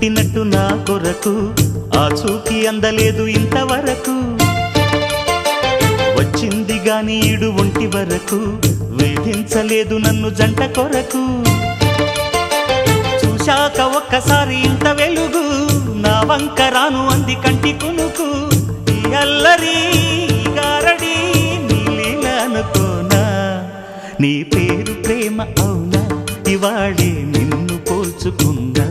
పుట్టినట్టు నా కొరకు ఆ చూకి అందలేదు ఇంతవరకు వచ్చింది గాని ఈడు ఒంటి వరకు వేధించలేదు నన్ను జంట కొరకు చూశాక ఒక్కసారి ఇంత వెలుగు నా వంక రాను అంది కంటి కునుకు ఈ అల్లరి గారడి నీలీల అనుకోనా నీ పేరు ప్రేమ అవునా ఇవాళే నిన్ను పోల్చుకుందా